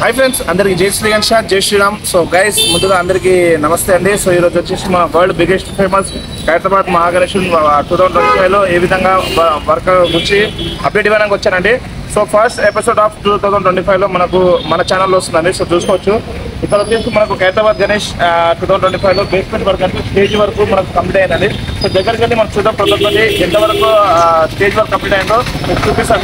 hi friends अंदर की जय श्री गणेश जय श्रीराम सो गैस मुद्दा अंदर की नमस्ते अंडी सो वे मन world biggest famous Hyderabad Mahaganesh 2025 ए विधा वर्क गुరించి अपडेट इव्वడానికి వచ్చానండి సో ఫస్ట్ ఎపిసోడ్ ఆఫ్ 2025 లో మనకు మన ఛానల్ లో వస్తుందండి సో చూసుకోవచ్చు ఇక్కడ వచ్చేసి మనకు హైదరాబాద్ గణేష్ 2025 లో బేస్మెంట్ వర్క్ అంటే స్టేజ్ వరకు మనకు కంప్లీట్ అయ్యిందండి సో దగ్గరికి వెళ్ళి మనం చూద్దాం ప్రొడక్ట్ ఎంత వరకు స్టేజ్ వర్క్ కంప్లీట్ అయిందో చూపిస్తాను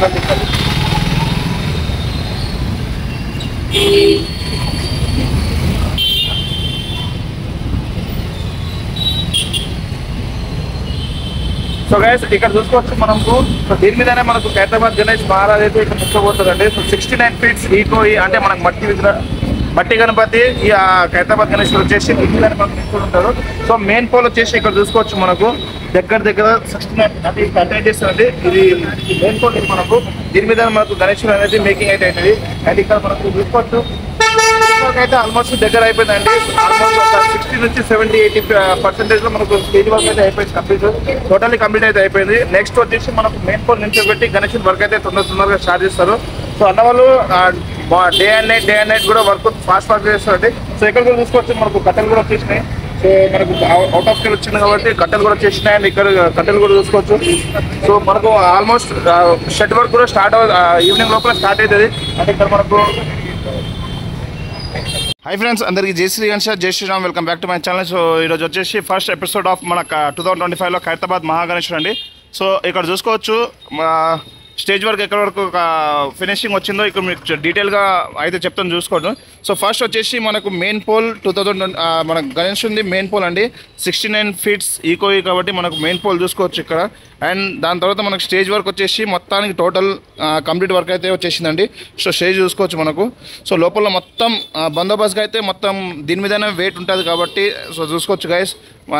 సో గైస్ ఇక్కడ చూసుకోవచ్చు మనకు సో దీని మీదనే మనకు హైదరాబాద్ గణేష్ మహారాజ్ అయితే ఇక్కడ ముక్కబోతుందండి సో 69 ఫీట్స్ ఈకోయి అంటే మనకు మట్టి గణపతి ఈ హైదరాబాద్ గణేష్ వచ్చేసి దీని మీదనే మనకు నిల్చుంటారు సో మెయిన్ పోల్ వచ్చేసి ఇక్కడ చూసుకోవచ్చు మనకు దగ్గర 69 అది కంటైన్ చేస్తుంది ఇది మెయిన్ పోల్ మనకు దీని మీద మనకు గణేష్ అనేది మేకింగ్ అయితే అవుతుంది అండ్ ఇక్కడ మనకు చూసుకోవచ్చు అయితే ఆల్మోస్ట్ దగ్గర అయిపోయిందండి ఆల్మోస్ట్ ఒక 60 నుంచి 70-80% లో మనకు స్టేజ్ వర్క్ అయితే అయిపోయింది కంప్లీట్ టోటల్లీ కంప్లీట్ అయితే అయిపోయింది నెక్స్ట్ వచ్చేసి మనకు మెయిన్ పోల్ నుంచి పెట్టి గణేష్ వర్క్ అయితే తొందరగా స్టార్ట్ చేస్తారు సో అన్న వాళ్ళు డే అండ్ నైట్ కూడా వర్క్ ఫాస్ట్ చేస్తారండి సో ఇక్కడ కూడా చూసుకోవచ్చు మనకు కట్టెలు కూడా వచ్చేసినాయి సో మనకు అవుట్ ఆఫ్ స్కేల్ వచ్చింది కాబట్టి కట్టెలు కూడా వచ్చేసినాయి అండ్ ఇక్కడ కట్టెలు కూడా చూసుకోవచ్చు సో మనకు ఆల్మోస్ట్ షెడ్ వర్క్ కూడా ఈవినింగ్ లోపల స్టార్ట్ అవుతుంది అంటే ఇక్కడ మనకు हाई फ्रेंड्स अंदर की जय श्री गणेश जय Shriram welcome back to my channel so we first episode of मन 2025 हैदराबाद महागणेश अंडी सो इक चूसको स्टेज वर्क एक्ड वर्क फिनिशिंग वो इक डीटेल चेप्तानु चूसोंడి सो फस्ट वे मन को मेन पोल 2000 मन गणेश मेन पोल अंडी 69 फीट्स ఈకోయి కాబట్టి మనకు మెయిన్ పోల్ చూసుకోవచ్చు ఇక్కడ అండ్ దాని తర్వాత మనకు స్టేజ్ వర్క్ వచ్చేసి మొత్తానికి టోటల్ కంప్లీట్ వర్క్ అయితే వచ్చేసిందండి సో స్టేజ్ చూసుకోవచ్చు మనకు సో లోపల మొత్తం బందోబస్తుగా అయితే మొత్తం దీని మీదనే వెయిట్ ఉంటుంది కాబట్టి సో చూసుకోవచ్చు గైస్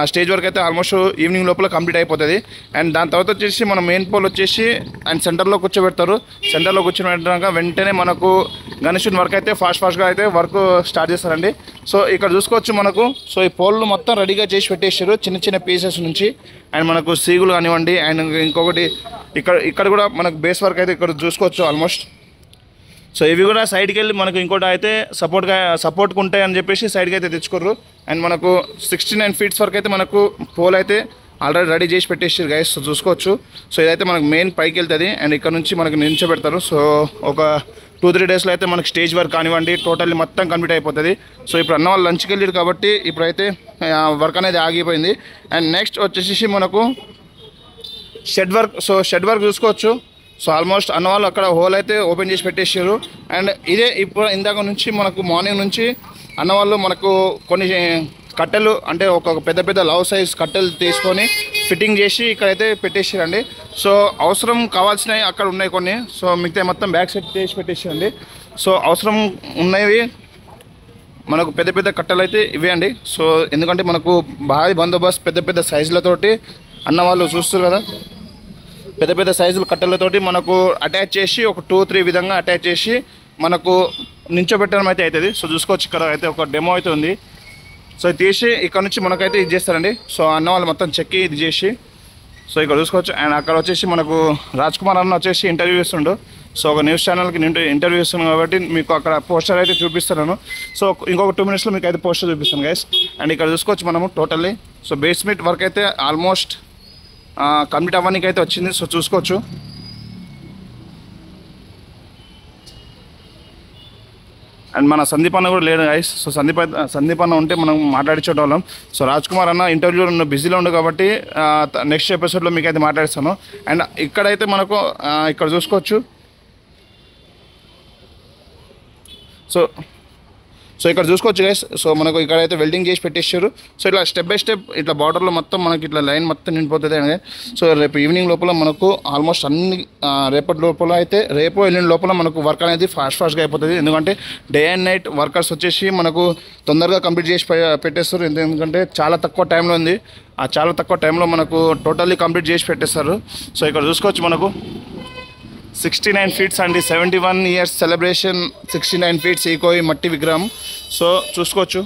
స్టేజ్ వర్క్ అయితే ఆల్మోస్ట్ ఈవినింగ్ లోపల కంప్లీట్ అయిపోతుంది అండ్ దాని తర్వాత వచ్చేసి మన మెయిన్ పోల్ వచ్చేసి అండ్ సెంటర్లో కూర్చోబెడతారు సెంటర్లో కూర్చోబెట్టాక వెంటనే మనకు గణేష్ వర్క్ అయితే ఫాస్ట్గా అయితే వర్క్ స్టార్ట్ చేస్తారండి సో ఇక్కడ చూసుకోవచ్చు మనకు సో ఈ పోల్లు మొత్తం రెడీగా చేసి పెట్టేసారు చిన్న చిన్న పీసెస్ నుంచి అండ్ మనకు సీగులు కానివ్వండి అండ్ ఇంకొకటి ఇక్కడ కూడా మనకు బేస్ వర్క్ అయితే ఇక్కడ చూసుకోవచ్చు ఆల్మోస్ట్ సో ఇవి కూడా సైడ్కి వెళ్ళి మనకు ఇంకోటి అయితే సపోర్ట్గా ఉంటాయి అని చెప్పేసి సైడ్కి అయితే తెచ్చుకోరు అండ్ మనకు 69 ఫీట్స్ వరకు అయితే మనకు పోల్ అయితే ఆల్రెడీ రెడీ చేసి పెట్టేసారు గైస్ సో చూసుకోవచ్చు సో ఇదైతే మనకు మెయిన్ పైకి వెళ్తుంది అండ్ ఇక్కడ నుంచి మనకు నిల్చోబెడతారు సో ఒక 2-3 డేస్లో అయితే మనకు స్టేజ్ వర్క్ కానివ్వండి టోటల్లీ మొత్తం కంప్లీట్ అయిపోతుంది సో ఇప్పుడు అన్న వాళ్ళు లంచ్కి వెళ్ళారు కాబట్టి ఇప్పుడైతే వర్క్ అనేది ఆగిపోయింది అండ్ నెక్స్ట్ వచ్చేసి మనకు షెడ్ వర్క్ చూసుకోవచ్చు సో ఆల్మోస్ట్ అన్న వాళ్ళు అక్కడ హోల్ అయితే ఓపెన్ చేసి పెట్టేసారు అండ్ ఇదే ఇప్పుడు ఇందాక నుంచి మనకు మార్నింగ్ నుంచి అన్న వాళ్ళు మనకు కొన్ని కట్టెలు అంటే ఒక పెద్ద లవ్ సైజ్ కట్టెలు తీసుకొని ఫిట్టింగ్ చేసి ఇక్కడైతే పెట్టేసారండి సో అవసరం కావాల్సినవి అక్కడ ఉన్నాయి కొన్ని సో మిగతా మొత్తం బ్యాక్ సెట్ చేసి పెట్టేసారండి సో అవసరం ఉన్నవి మనకు పెద్ద కట్టెలు అయితే ఇవే అండి సో ఎందుకంటే మనకు భారీ బందోబస్తు పెద్ద సైజులతోటి అన్న వాళ్ళు చూస్తారు కదా పెద్ద సైజుల కట్టెలతోటి మనకు అటాచ్ చేసి ఒక 2-3 విధంగా అటాచ్ చేసి మనకు నించోబెట్టడం అయితే అవుతుంది సో చూసుకోవచ్చు ఇక్కడ అయితే ఒక డెమో అయితే ఉంది సో తీసి ఇక్కడ నుంచి మనకైతే ఇది చేస్తారండి సో అన్న వాళ్ళు మొత్తం చెక్కి ఇది చేసి సో ఇక్కడ చూసుకోవచ్చు అండ్ అక్కడ వచ్చేసి మనకు రాజ్ కుమార్ అన్న వచ్చేసి ఇంటర్వ్యూ ఇస్తుండు సో ఒక న్యూస్ ఛానల్కి ఇంటర్వ్యూ ఇస్తున్నాను కాబట్టి మీకు అక్కడ పోస్టర్ అయితే చూపిస్తున్నాను సో ఇంకొక 2 మినిట్స్లో మీకు అయితే పోస్టర్ చూపిస్తాను గైస్ అండ్ ఇక్కడ చూసుకోవచ్చు మనము టోటల్లీ సో బేస్మెంట్ వర్క్ అయితే ఆల్మోస్ట్ కంప్లీట్ అవ్వడానికి అయితే వచ్చింది సో చూసుకోవచ్చు అండ్ మన సందీప్ అన్న కూడా లేడు గైస్ సో సందీప్ అన్న ఉంటే మనం మాట్లాడించేటోళ్ళం సో రాజ్ కుమార్ అన్న ఇంటర్వ్యూలో బిజీలో ఉండు కాబట్టి నెక్స్ట్ ఎపిసోడ్లో మీకు అయితే మాట్లాడిస్తాను అండ్ ఇక్కడైతే మనకు ఇక్కడ చూసుకోవచ్చు సో ఇక్కడ చూసుకోవచ్చు గైస్ సో మనకు ఇక్కడైతే వెల్డింగ్ చేసి పెట్టేసారు సో ఇట్లా స్టెప్ బై స్టెప్ ఇట్లా బార్డర్లో మొత్తం మనకి ఇట్లా లైన్ మొత్తం నిండిపోతుంది అండి సో రేపు ఈవినింగ్ లోపల మనకు ఆల్మోస్ట్ అన్ని రేపటి లోపల అయితే రేపు ఎల్లుండి లోపల మనకు వర్క్ అనేది ఫాస్ట్గా అయిపోతుంది ఎందుకంటే డే అండ్ నైట్ వర్కర్స్ వచ్చేసి మనకు తొందరగా కంప్లీట్ చేసి పెట్టేస్తారు ఎందుకంటే చాలా తక్కువ టైంలో ఉంది ఆ చాలా తక్కువ టైంలో మనకు టోటల్లీ కంప్లీట్ చేసి పెట్టేస్తారు సో ఇక్కడ చూసుకోవచ్చు మనకు 69 ఫీట్స్ అండి 71 ఇయర్స్ సెలబ్రేషన్ 69 ఫీట్స్ ఈకోయి మట్టి విగ్రహం సో చూసుకోవచ్చు